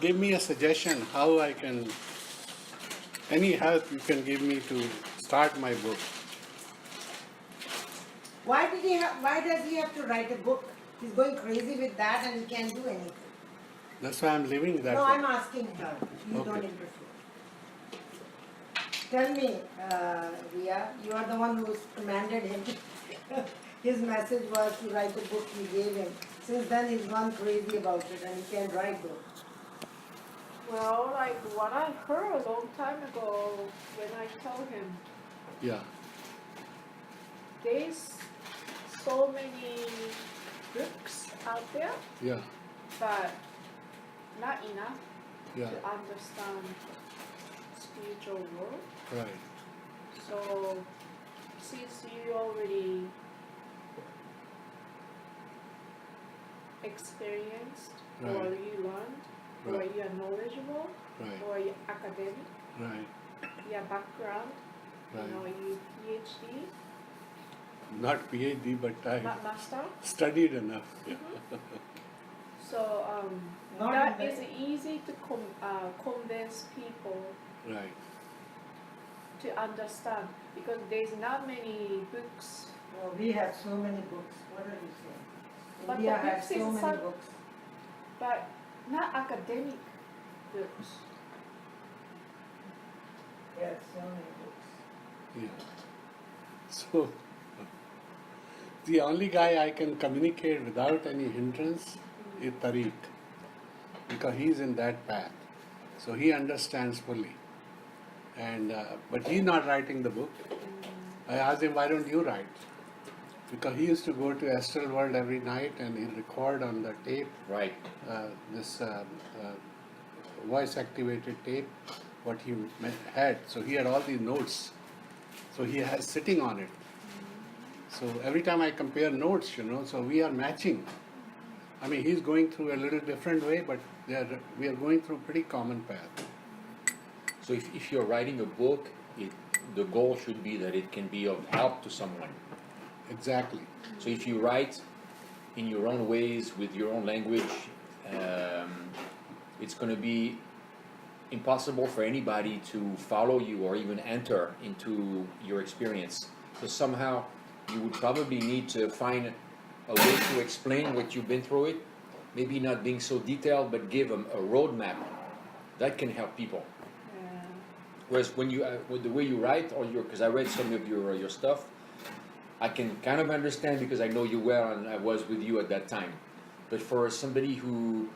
give me a suggestion how I can, any help you can give me to start my book. Why does he have to write a book? He's going crazy with that and he can't do anything. That's why I'm living that No, way. I'm asking her. You Okay. don't interfere. Tell me, Ria, you are the one who's commanded him. His message was to write the book you gave him. Since then he's gone crazy about it and he can't write books. Well, like what I heard a long time ago when I told him, Yeah, there's so many books out there, yeah, but not enough yeah, to understand spiritual world. right. So since you already experienced or Right. you learned or Right. you are knowledgeable Right, or you're academic, right, your background, right. you PhD, Not PhD, but I master. studied enough. Yeah. So Not that in is easy to convince people Right. to understand because there's not many books. Well, we have so many books. What are you saying? But India the has books so is many books. But not academic books. Yes, so many books. Yeah. So, the only guy I can communicate without any hindrance is Tariq, because he's in that path. So he understands fully. And but he's not writing the book. I asked him, why don't you write? Because he used to go to Astral World every night and he'll record on the tape Right. this voice activated tape what he had. So he had all these notes. So he has sitting on it. So every time I compare notes, so we are matching. I mean, he's going through a little different way, but we are going through pretty common path. So if you're writing a book, the goal should be that it can be of help to someone. Exactly. So if you write in your own ways with your own language, it's going to be impossible for anybody to follow you or even enter into your experience. So somehow you would probably need to find a way to explain what you've been through it, maybe not being so detailed, but give them a roadmap that can help people. Whereas when you, with the way you write, or because I read some of your stuff, I can kind of understand because I know you well and I was with you at that time. But for somebody who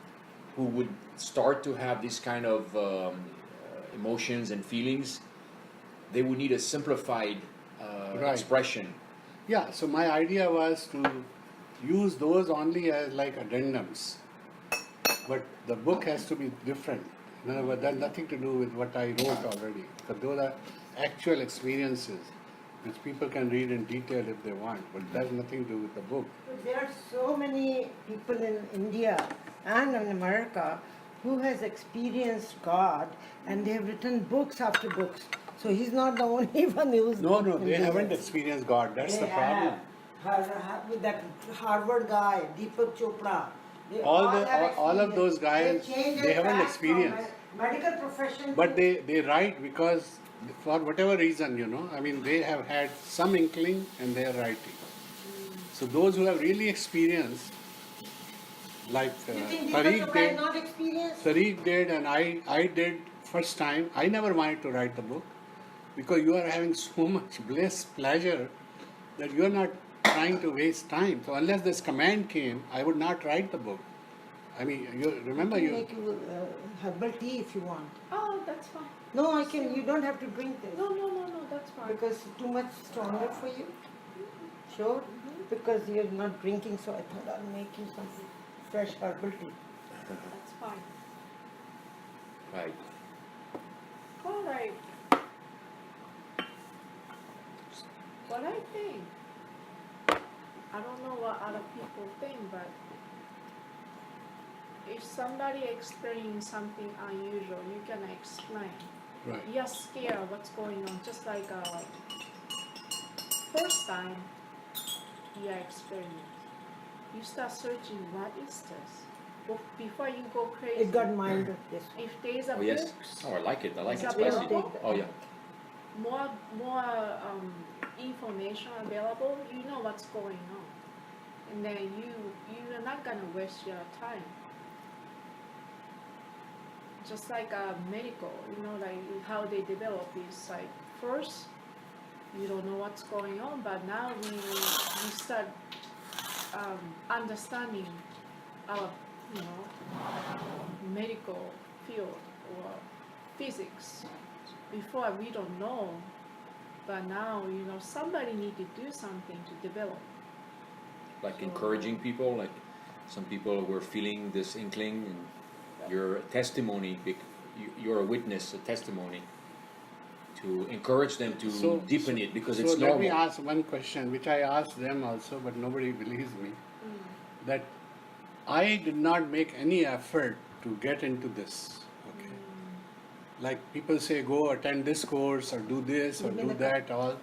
would start to have this kind of emotions and feelings, they would need a simplified Right. expression. Yeah, so my idea was to use those only as like addendums. But the book has to be different. In other words, that has nothing to do with what I wrote already. But those are actual experiences which people can read in detail if they want. But that has nothing to do with the book. There are so many people in India and in America who has experienced God and they have written books after books. So he's not the only one who's... No, they haven't experienced God. That's the problem. With that Harvard guy, Deepak Chopra. They All experienced. of those guys, They've changed they their haven't path from experienced. medical profession. But they write because for whatever reason, I mean, they have had some inkling and they are writing. So those who have really experienced, like You think Deepak Tariq Chopra did, is not experienced? Tariq did, and I did first time. I never wanted to write the book because you are having so much bliss, pleasure that you are not trying to waste time. So unless this command came, I would not write the book. I mean, you remember I can you. make you herbal tea if you want. Oh, that's fine. No, I can. You don't have to drink this. No, that's fine. Because it's too much stronger for you. Sure? Because you're not drinking, so I thought I'll make you some fresh herbal tea. That's fine. Right. All right. What I think, I don't know what other people think, but if somebody experiencing something unusual, you can explain. Right. You're scared what's going on, just like first time you experience. You start searching, what is this? before you go crazy. It got milder this way. If there's a Oh yes. books, Oh, I like it. I like it It's spicy. available? Oh yeah. more information available, you know what's going on, and then you're not gonna waste your time. Just like medical, like how they develop is like first you don't know what's going on, but now we start understanding our medical field or physics. Before we don't know, but now somebody need to do something to develop. Like So- encouraging people. Like some people were feeling this inkling, and your testimony. You're a witness, a testimony, to encourage them to deepen it because it's so normal. let me ask one question, which I asked them also, but nobody believes me. That I did not make any effort to get into this. Okay. Like people say, go attend this course or do this or do that. All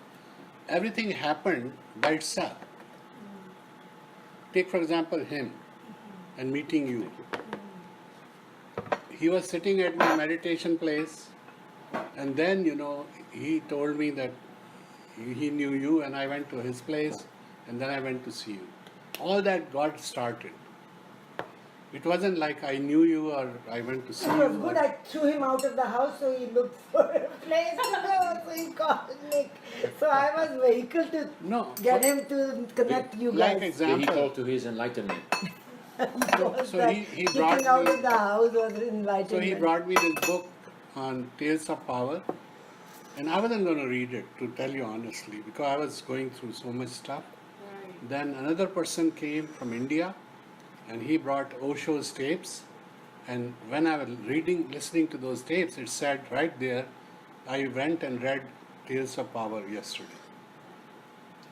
everything happened by itself. Take for example him and meeting you. He was sitting at my meditation place, and then he told me that he knew you, and I went to his place, and then I went to see you. All that got started. It wasn't like I knew you or I went to see It you. was good. I threw him out of the house, so he looked for a place to go. So he called Nick. So I was vehicle to No. get him to connect you Like guys. So he example. called to his enlightenment. Was so that he brought kicking out me- of the house was enlightenment. So he brought me this book on Tales of Power, and I wasn't going to read it, to tell you honestly, because I was going through so much stuff. Right. Then another person came from India, and he brought Osho's tapes. And when I was listening to those tapes, it said right there, I went and read Tales of Power yesterday.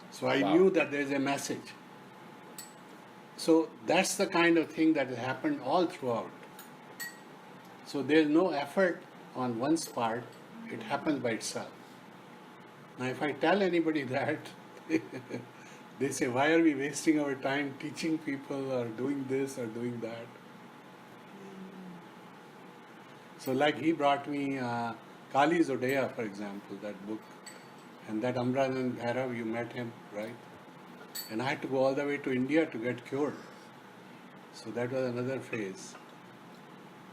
So I Wow. knew that there is a message. So that's the kind of thing that has happened all throughout. So there's no effort on one's part, it happens by itself. Now if I tell anybody that, they say, why are we wasting our time teaching people or doing this or doing that? So like he brought me Kali Zodea, for example, that book. And that Amran Bhairav, you met him, right? And I had to go all the way to India to get cured. So that was another phase.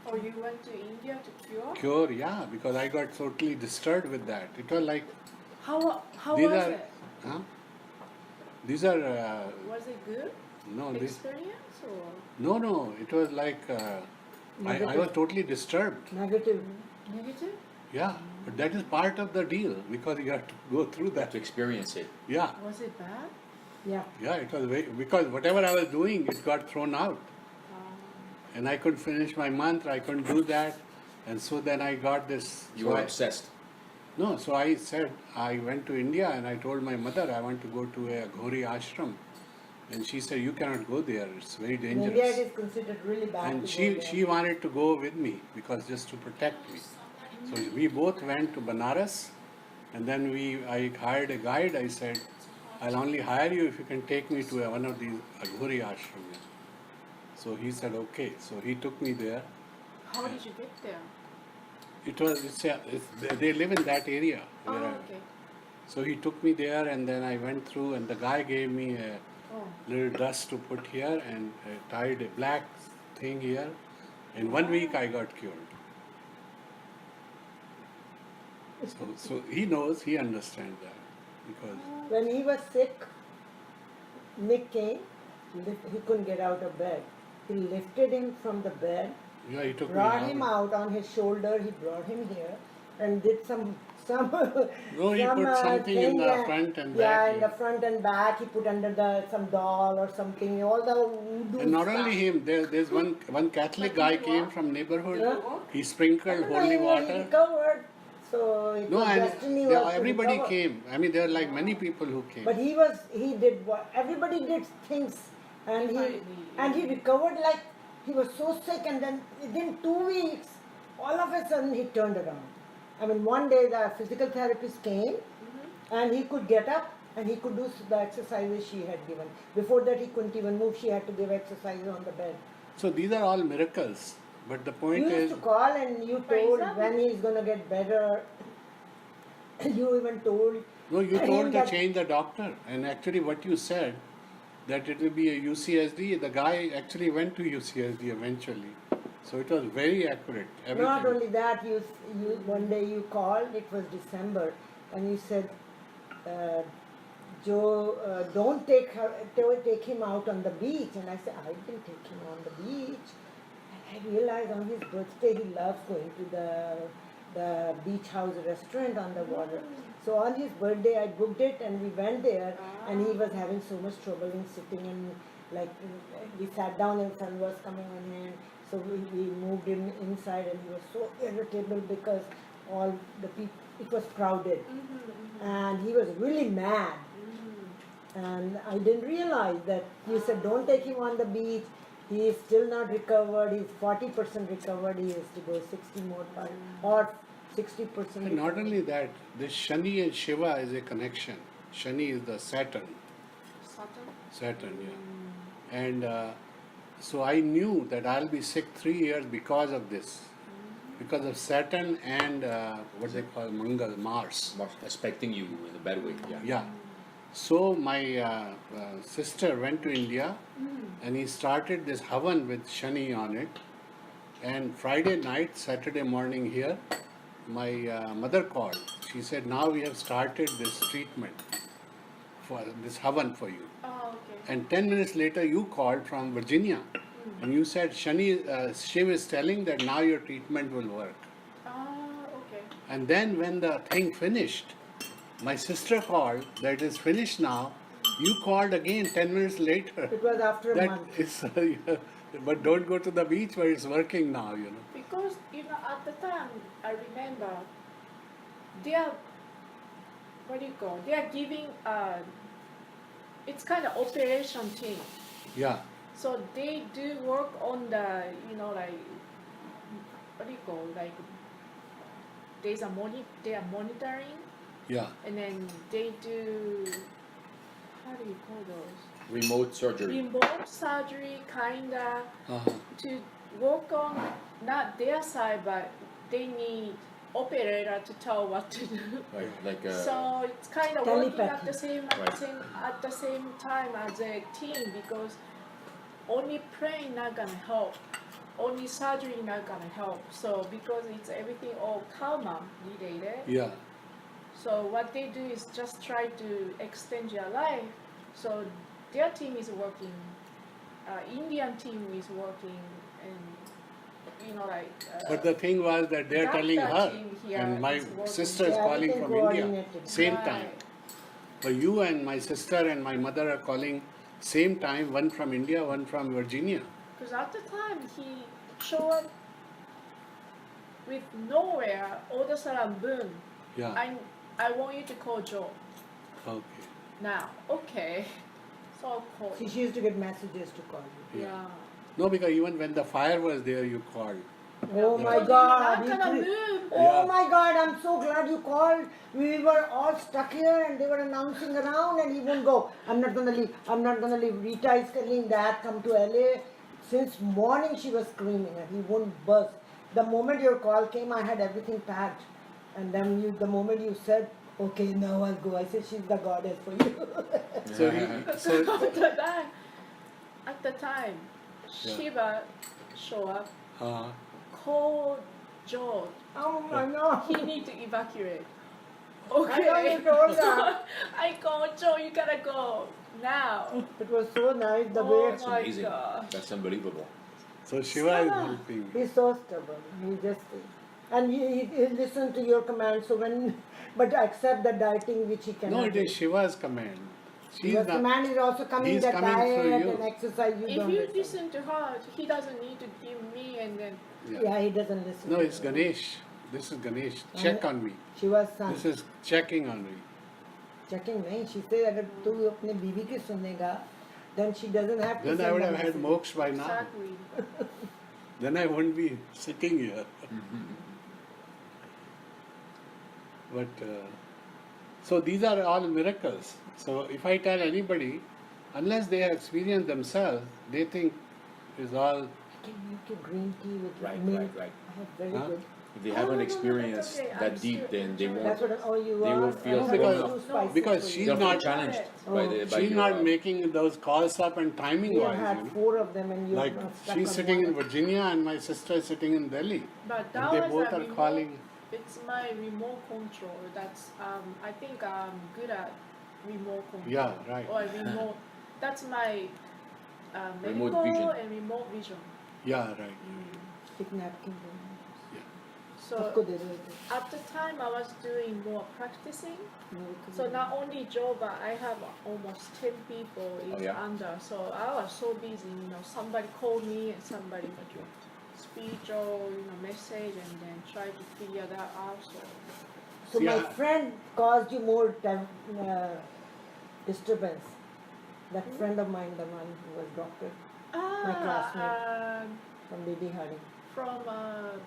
Oh, you went to India to cure? Cure, yeah, because I got totally disturbed with that. It was like, How these was are, it? huh? These are, Was it good no, this, experience or? no, it was like, I was totally disturbed. Negative. Negative? Yeah, but that is part of the deal because you have to go through that. To experience it. Yeah, Was it bad? Yeah. yeah, it was because whatever I was doing, it got thrown out. And I couldn't finish my mantra, I couldn't do that. And so then I got this. You so were I- obsessed. No, so I said, I went to India and I told my mother I want to go to a Ghori ashram. And she said, you cannot go there, it's very In India, it dangerous. is considered really bad. And to she, go there. she wanted to go with me because just to protect me. So we both went to Banaras, and then I hired a guide. I said, I'll only hire you if you can take me to one of these Ghori ashrams. So he said, okay. So he took me there. How did you get there? They live in that area. Oh, where I- okay. So he took me there, and then I went through, and the guy gave me a Oh, little dust to put here and tied a black thing here. In 1 week, I got cured. So he knows, he understands that because When he was sick, Nick came. He couldn't get out of bed. He lifted him from the bed, yeah, he took brought me him out. out on his shoulder. He brought him here and did some. No, he put something in the front and yeah, back. in the front and back. He put under some doll or something. All the voodoo And not stuff. only him, there's one Catholic guy came from neighborhood. Yeah. He sprinkled holy He water. recovered. So it No, was and destiny was to everybody recover. came. I mean, there were like many people who came. But he did what everybody did things, and he recovered like he was so sick, and then within 2 weeks, all of a sudden he turned around. I mean, one day the physical therapist came, and he could get up and he could do the exercises she had given. Before that, he couldn't even move. She had to give exercises on the bed. So these are all miracles. But the point You is, used to call and you For told example- when he's going to get better. You even told no, you him told to that- change the doctor. And actually what you said, that it will be a UCSD, the guy actually went to UCSD eventually. So it was very accurate. Everything. Not only that, you one day you called, it was December, and you said, Joe, don't take him out on the beach. And I said, I didn't take him on the beach. And I realized on his birthday he loves going to the beach house restaurant on the water. So on his birthday I booked it and we went there, and he was having so much trouble in sitting, and like we sat down and sun was coming on him. So we moved him inside, and he was so irritable because all the people, it was crowded, and he was really mad. And I didn't realize that you said don't take him on the beach. He is still not recovered. He's 40% recovered. He has to go 60 more times or 60%. And not only that, this Shani and Shiva is a connection. Shani is the Saturn. Saturn, yeah. And so I knew that I'll be sick 3 years because of this. Because of Saturn and what they call Mangal, Mars. Expecting you in a bad way. Yeah. Yeah. So my sister went to India and he started this Havan with Shani on it. And Friday night, Saturday morning here, my mother called. She said, now we have started this treatment for this Havan for you. Oh, okay. And 10 minutes later, you called from Virginia. And you said, Shani, Shiv is telling that now your treatment will work. Okay. And then when the thing finished, my sister called that it is finished now. You called again 10 minutes later. It was after a That month. is, but don't go to the beach where it's working now, you know. Because at the time I remember they are they are giving it's kind of operation team. Yeah, So they do work on the like they are monitoring, yeah. and then they do, how do you call those? Remote surgery. Remote surgery kinda Uh-huh. to work on not their side, but they need operator to tell what to do. Right. Like So it's kind of working at Telepathy. the same time as a team, because only praying not gonna help, only surgery not gonna help. So because it's everything all karma related. Yeah. So what they do is just try to extend your life. So their team is working, Indian team is working, and But the thing was that they're Doctor telling her, team here and my is working. sister is Yeah, calling everything from India, coordinated. same Right. time. But you and my sister and my mother are calling same time, one from India, one from Virginia. Because at the time he showed up with nowhere, all of a sudden boom. Yeah. I want you to call Joe Okay. now. Okay. So I'll call See, you. she used to get messages to call you. Yeah. No, because even when the fire was there, you called. Oh Yeah. my So God! they're not he gonna cre- move. Oh Yeah. my God! I'm so glad you called. We were all stuck here, and they were announcing around, and he won't go. I'm not gonna leave. I'm not gonna leave. Rita is telling Dad come to LA. Since morning she was screaming, and he won't buzz. The moment your call came, I had everything packed, and then the moment you said, "Okay, now I'll go," I said, "She's the goddess for you." So, so At the time, Yeah. Shiva show up, call Joe. Oh my God! He need to evacuate. I know Okay. you told that. I called Joe. You gotta go now. It was so nice the Oh way That's my amazing. God. That's unbelievable. so Shiva is Stella. helping. he's so stubborn. He just and he listened to your command. So but except the dieting which he cannot. No, it do. is Shiva's command. She's Your not. command is also coming He's that coming through diet you. and exercise. You If don't you listen. listen to her, he doesn't need to give me, and then Yeah, he doesn't listen. No, to it's you. Ganesh. This is Ganesh. Check on me. Shiva's son. This is checking on me. Checking नहीं. She said अगर तू अपने बीवी की सुनेगा, then she doesn't have to. Then I send would a have had message. moksha by now. exactly. Then I wouldn't be sitting here. But so these are all miracles. So if I tell anybody, unless they have experienced themselves, they think it's all can make you green tea with Right, milk. right, right. Very Huh? good. If they Oh, haven't no, experienced that's okay. that I'm deep, still then they enjoying won't. That's what. Oh, you They are. will feel I thrown thought off. too spicy Because for she's you. They'll feel not- challenged Oh. by the by She's your. not making those calls up and timing We have wise, had you know. 4 of them, and you're Like not stuck she's on sitting in one. Virginia and my sister is sitting in Delhi. But And that they was both a are remote, calling. it's my remote control. That's I think I'm good at remote control. Yeah, right. Or remote. That's my Remote medical vision. and remote vision. Yeah, right. Stick napkin. So सबको दे दो इधर. at the time I was doing more practicing. मेरे को So भी. not only job, but I have almost 10 people is Oh, yeah? under. So I was so busy, you know, somebody called me and somebody speech or, you know, message and then try to figure that out. So my Yeah. friend caused you more disturbance. That friend of mine, the one who was doctor classmate. From Baby Harding. From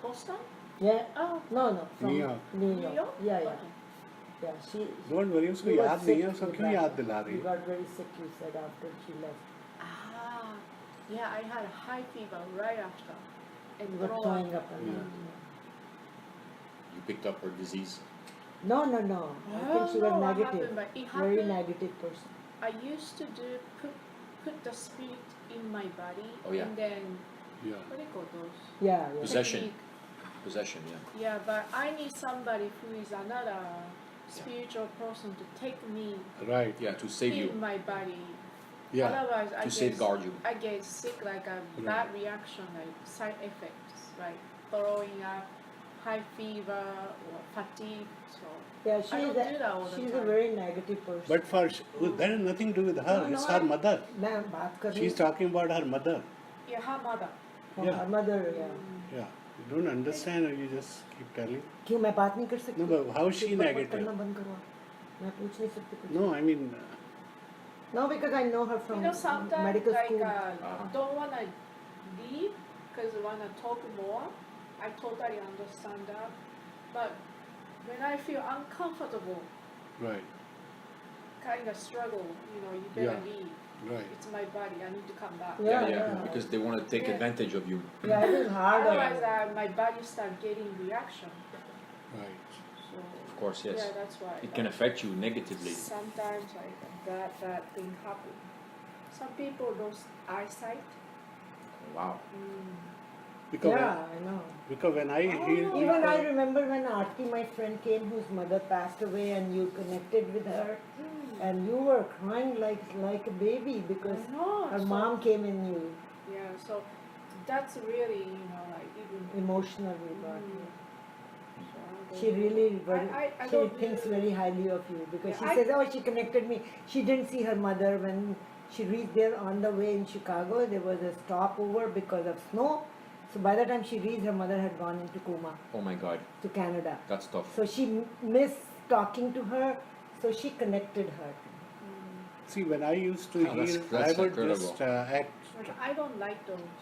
Boston? Yeah. Oh, No, from New York. New New York. York? Yeah, yeah. Okay. Yeah, she. Don't worry, उसको you got याद नहीं है, sick उसको with क्यों that. याद दिला रही You है? got very sick, you said, after she left. Ah, yeah, I had a high fever right after. And You were throw throwing up. up and Yeah. You picked up her disease. No, no, no. I think she know was what negative. happened, but it Very happened. negative person. I used to put the spirit in my body Oh, yeah. and then Yeah. what do you call those? Yeah, yeah. Possession. Technique. Possession, yeah. Yeah, but I need somebody who is another spiritual person to take me Right, yeah, to save in you, my body. Yeah. Otherwise, to safeguard you. I get sick, like a bad reaction, like side effects, like throwing up, high fever, or fatigue. So Yeah, I she's don't do that all the she's a time. very negative person. But that has nothing to do with her. No, It's no, her I- mother. मैं बात कर रही She's हूँ. talking about her mother. Yeah, her mother. Yeah. Her mother, yeah. Yeah. You don't understand, or you just keep telling. क्यों मैं बात नहीं कर सकती? No, but how is she चुप बकबक negative? करना बंद करो. मैं पूछ नहीं सकती कुछ. No, I mean, No, because I know her from You know, sometimes medical like school. don't wanna leave because wanna talk more. I totally understand that, but when I feel uncomfortable, right, kind of struggle, you know, you better Yeah. leave. right. It's my body. I need to come back. Yeah. because they want to take Yeah. advantage of you. Yeah, it is hard. Otherwise, my body start getting reaction. Right. So Of course, yes. yeah, that's why. It can affect you negatively. Sometimes like that thing happen. Some people lose eyesight. Wow. Because Yeah, I know. because when I hear Even I people, remember when Aarti, my friend, came, whose mother passed away, and you connected with her, and you were crying like a baby because I know, her so- mom came in you Yeah, so that's really, you know, like even. emotionally. But So I don't she know. really I she don't thinks really- very highly of you because Yeah, she says, oh, she connected me. She didn't see her mother when she reached there on the way in Chicago. There was a stopover because of snow. So by the time she reached, her mother had gone into coma Oh my God, to Canada. that's tough. So she missed talking to her, so she connected her. see, when I used to Oh, that's- heal, I that's would incredible. just act. But I don't like those.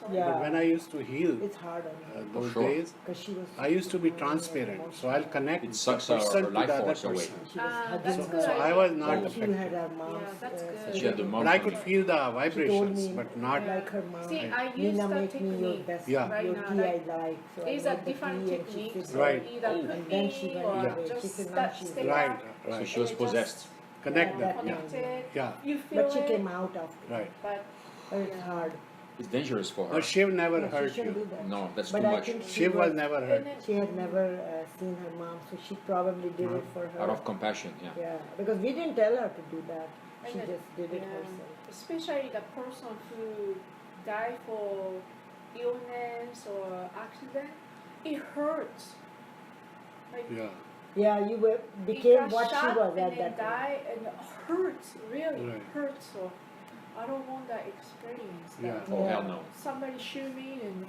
So Yeah. But when I used to heal, It's hard on her those sure. days, because she was. I used to be transparent, so I'll connect It sucks the our person to life the other force away. person. She was Ah, hugging that's her. good So I was not Oh. She affected. had her mom's. Yeah, that's good. And she had the mom But I could connection. feel the She told vibrations, me but not. Yeah. like her mom. See, I use Nina, the make me your technique best. Yeah. right Your now. tea Like, I like. So I these are made the different tea and she techniques. said, So Right. either Oh. put And then she me went or away. She just said, now she's stay Right, up. So right. she was And possessed. Connect Yeah, them. Yeah. Connected. Yeah. You feel But she it, came out after. Right. But But it's Yeah. hard. It's dangerous for her. But Shiv never Yeah, she hurt shouldn't you. do that. No, that's But too I much. think she Shiv was never hurt. and then- She had never seen her mom, so she probably did it for her. Out of compassion, yeah. Yeah, because we didn't tell her to do that. She And then- just did it yeah. herself. Especially the person who died for illness or accident, it hurts. Like Yeah. Yeah, you were it became got what she shot was and at then that time. die and it hurts, really Right. hurts. So I don't want that experience. That Yeah. Oh, hell no. somebody shoot me and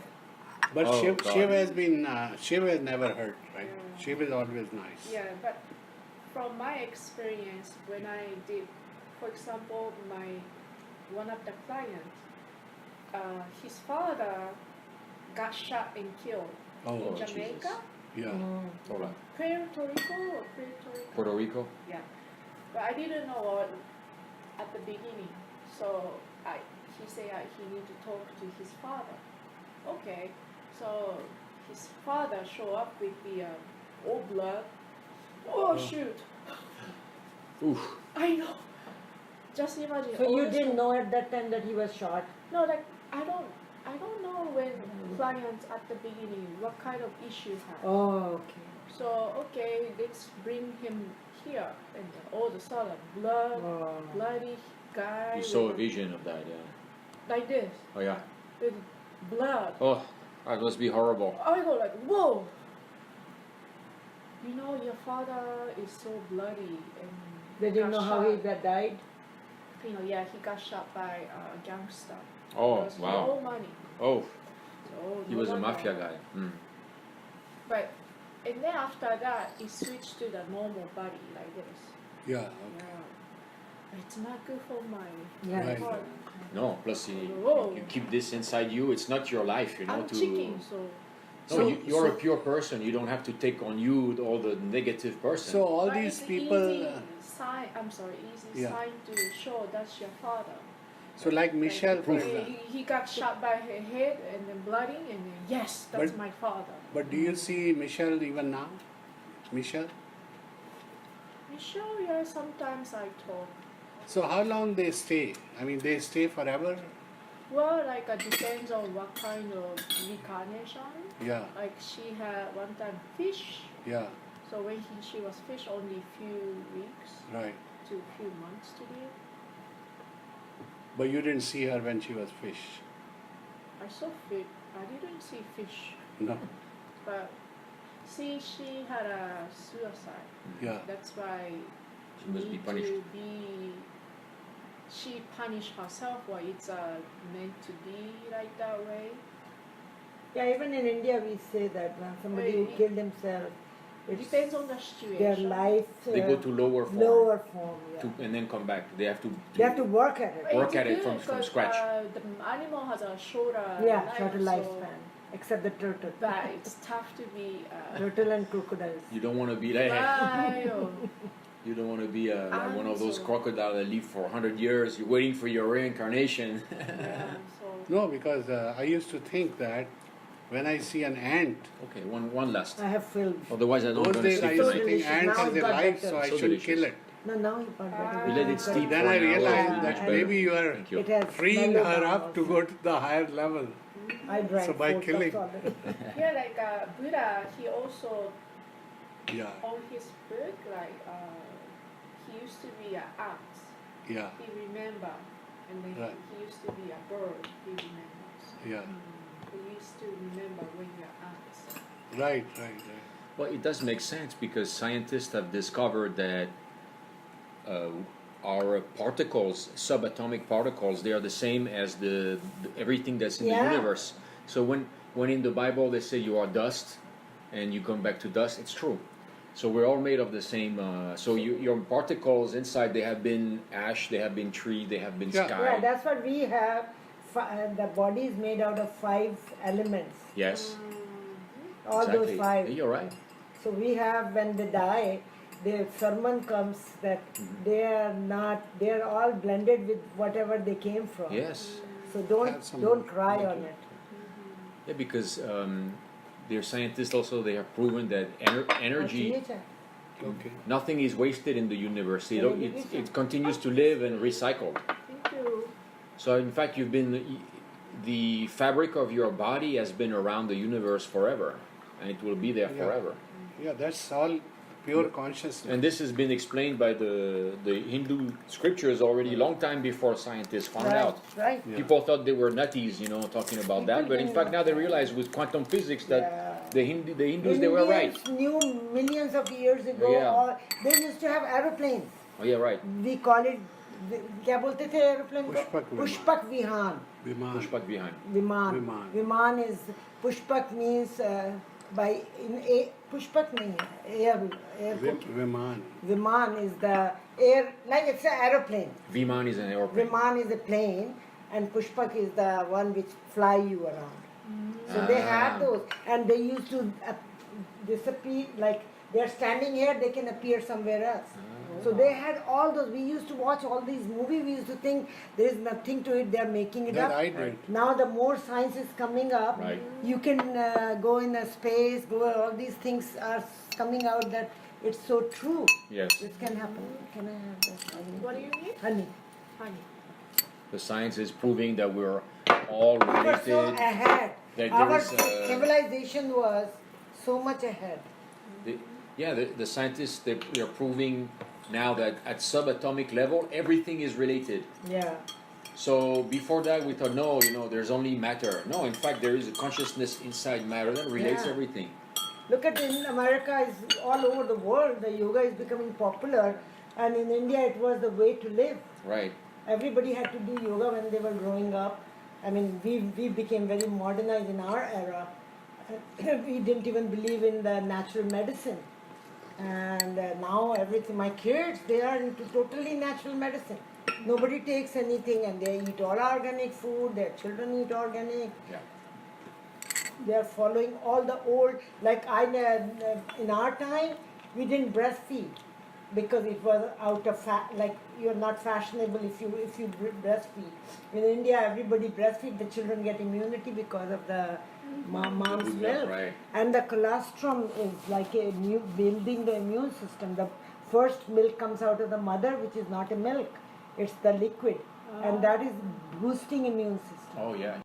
But Oh, Shiv, God. Shiv has been, Shiv has never hurt, right? Yeah. Shiv is always nice. yeah, but from my experience, when I did, for example, one of the clients, his father got shot and killed Oh, in Jesus. Jamaica, yeah. Mm. Hold on. Puerto Rico or Puerto Rico. Puerto Rico? Yeah, but I didn't know what at the beginning. So he said he need to talk to his father. okay. So his father show up with the all blood. Oh shoot! Oof. I know. Just imagine. So all you this didn't blood. know at that time that he was shot? No, like I don't know when clients at the beginning what kind of issue had. Oh, okay. So okay, let's bring him here, and then all of a sudden, bloody guy. You saw a with vision of that, yeah. like this Oh yeah. with blood. Oh, that must be horrible. I go like, whoa. You know, your father is so bloody and They didn't know got how he shot. died? You know, yeah, he got shot by a gangster. Oh, Because wow. No money. Oh, So he no was a one mafia know. guy. Mm. But and then after that, he switched to the normal body like this. Yeah. Yeah. It's not good for my Yeah. Right. heart. No, plus Whoa. you keep this inside you. It's not your life, you know. I'm chicken, so No, you're a pure person. You don't have to take on you all the negative person. So all but these it's people. easy sign. I'm sorry, easy Yeah. sign to show that's your father. So like Michelle, for Like, example. he got shot by her head and then bloody, and then yes, that's But- my father. But do you see Michelle even now? Michelle? Michelle, yeah, sometimes I talk. So how long they stay? I mean, they stay forever? Well, like depends on what kind of reincarnation. Yeah, Like she had one time fish, yeah, so when she was fish only few weeks right. to few months to live. But you didn't see her when she was fish? I saw fish. I didn't see fish, No. but see, she had a suicide. Yeah. That's why She must be need punished. to be. She punished herself, or it's meant to be like that way. Yeah, even in India we say that when somebody who Right. killed himself, It it's depends on the their situation. life. They go to lower form lower form. Yeah. and then come back. They have to. They have to work at it. Work It's at it good from 'cause, scratch. The animal has a shorter Yeah, life, shorter so- lifespan. Except the turtle. But it's tough to be. Turtle and crocodiles. You don't want to be like. Right. You don't want to be like one of those So- crocodiles that live for 100 years. You're waiting for your reincarnation. Yeah, so No, because I used to think that when I see an ant, Okay, one last. I have filled. Otherwise, I don't those going to days I sleep used to tonight. think delicious. ants Now has it a got life, better. so I So shouldn't delicious. kill it. No, now he got better. You let it steep Then for I an hour. realized Yeah, that and maybe you are Thank you. It has freeing mellow her down up to also. go to the higher level. I drank So by 4 killing- cups already. yeah, like Buddha, he also Yeah, on his book, like he used to be an ox. yeah, He remember, and then Right. he used to be a bird. He remembers. yeah. He used to remember when you're ox. Right, right, right. Well, it does make sense because scientists have discovered that our particles, subatomic particles, they are the same as everything that's in Yeah. the universe. So when in the Bible they say you are dust and you come back to dust, it's true. So we're all made of the same. Your particles inside, they have been ash, they have been tree, they have been Yeah. sky. Yeah, that's what we have. The body is made out of 5 elements. Yes, All exactly. those 5. You're right. So we have, when they die, the sermon comes that they are all blended with whatever they came from. Yes. So Have some don't cry more on to it. Yeah, because they're scientists also. They have proven that energy. Okay. Nothing is wasted in the universe. Yeah, It continues to live and recycle. Thank you. So in fact, the fabric of your body has been around the universe forever, and it will be there Yeah. forever. Yeah, that's all pure consciousness. And this has been explained by the Hindu scriptures already long time before scientists found Right, out. right. Yeah. People thought they were nutties, talking about that, but in fact now they realize with quantum physics that Yeah. the Hindus they were right. Indians knew millions of years ago, Yeah. they used to have aeroplanes. Oh yeah, right. We call it, क्या बोलते थे aeroplane को? पुष्पक विमान. पुष्पक विमान. Viman. Pushback behind. Viman. Viman. Viman is, Pushpak means Pushpak nahi hai, air. Viman. Viman is the air, like it's an aeroplane. Viman is an airplane. Viman is a plane and Pushpak is the one which fly you around. So they Ah. had those and they used to disappear, like They're standing here, they can appear somewhere else. So they had all those. We used to watch all these movies. We used to think there is nothing to it. They're making it That up. I did. Now the more science is coming up, Right. you can go in a space. All these things are coming out that it's so true. Yes. This can happen. Can I have this? What do you need? Honey. Honey. The science is proving that we're all We were so related. ahead. That Our there is a- civilization was so much ahead. The scientists they're proving now that at subatomic level everything is related. Yeah. So before that we thought no, there's only matter. No, in fact there is a consciousness inside matter that relates Yeah. everything. Look at in America, is all over the world. The yoga is becoming popular, and in India, it was the way to live. Right. Everybody had to do yoga when they were growing up. I mean, we became very modernized in our era. We didn't even believe in the natural medicine, and now everything. My kids, they are into totally natural medicine. Nobody takes anything, and they eat all organic food. Their children eat organic. Yeah. They are following all the old, like in our time, we didn't breastfeed because it was out of like you're not fashionable if you breastfeed. In India, everybody breastfeed. The children get immunity because of the mom's Yeah, milk, right. and the colostrum is like a new building the immune system. The first milk comes out of the mother, which is not a milk; it's the liquid, and that is boosting immune system. Oh yeah.